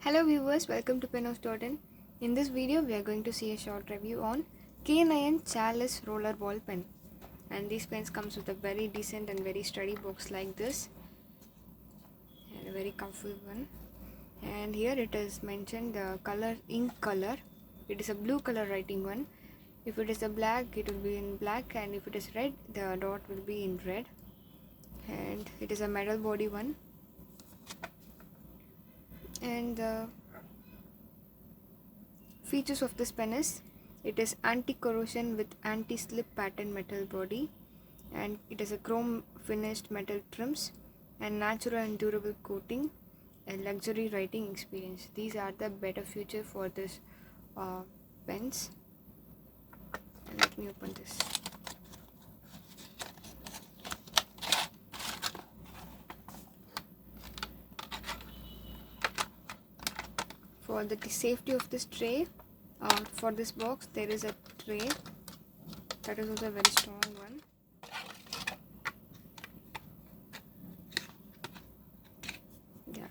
Hello viewers, welcome to penhouse.in. In this video, we are going to see a short review on K9 Chalice rollerball pen. And these pens comes with a very decent and very sturdy box like this, and a very comfortable one. And here it is mentioned the color, ink color. It is a blue color writing one. If it is a black, it will be in black, and if it is red, the dot will be in red. And it is a metal body one. And the features of this pen is it is anti-corrosion with anti-slip pattern metal body, and it is a chrome finished metal trims and natural and durable coating and luxury writing experience. These are the better future for this pens. And let me open this. For the safety of this tray, for this box there is a tray that is also a very strong one. Yeah,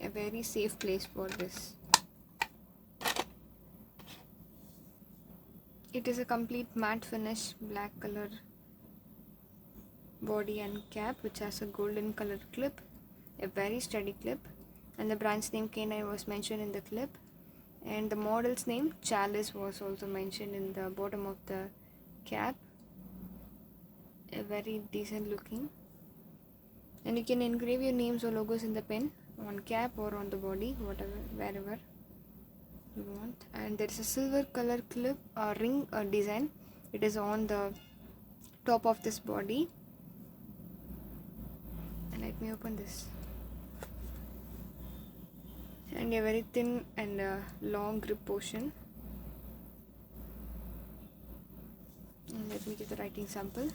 a very safe place for this. It is a complete matte finish black color body and cap which has a golden color clip, a very sturdy clip, and the brand's name K9 was mentioned in the clip, and the model's name Chalice was also mentioned in the bottom of the cap. A very decent looking, and you can engrave your names or logos in the pen on cap or on the body, whatever, wherever you want. And there is a silver color clip ring design. It is on the top of this body. And let me open this. And a very thin and long grip portion. And let me give the writing sample.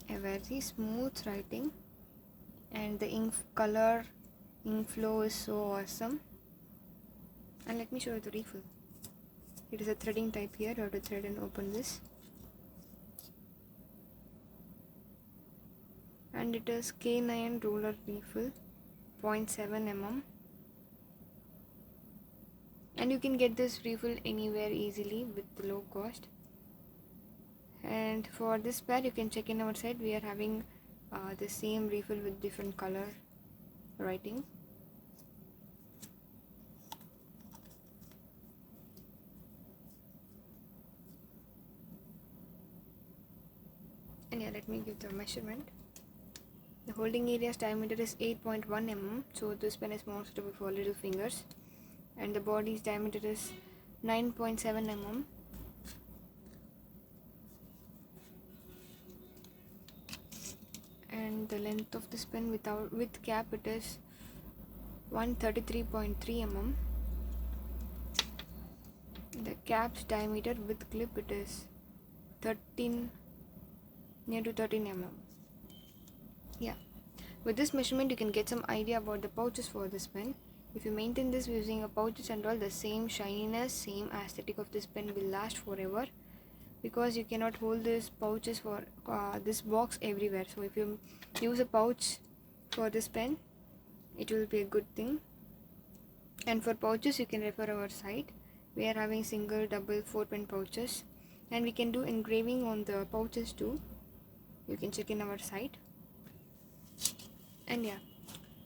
A very smooth writing, and the ink color, ink flow is so awesome. And let me show you the refill. It is a threading type here. You have to thread and open this. And it is K9 roller refill 0.7 mm. And you can get this refill anywhere easily with low cost. And for this pair, you can check in our site. We are having the same refill with different color writing. And yeah, let me give the measurement. The holding area's diameter is 8.1 mm, so this pen is more suitable for little fingers. And the body's diameter is 9.7 mm. And the length of this pen with cap, it is 133.3 mm. The cap's diameter with clip, it is near to 13 mm. Yeah, with this measurement you can get some idea about the pouches for this pen. If you maintain this using a pouches and all, the same shininess, same aesthetic of this pen will last forever, because you cannot hold this pouches for this box everywhere. So if you use a pouch for this pen, it will be a good thing. And for pouches, you can refer our site. We are having single, double, 4 pen pouches, and we can do engraving on the pouches too. You can check in our site. And yeah,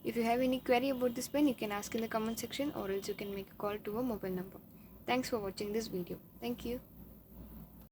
if you have any query about this pen, you can ask in the comment section, or else you can make a call to our mobile number. Thanks for watching this video. Thank you.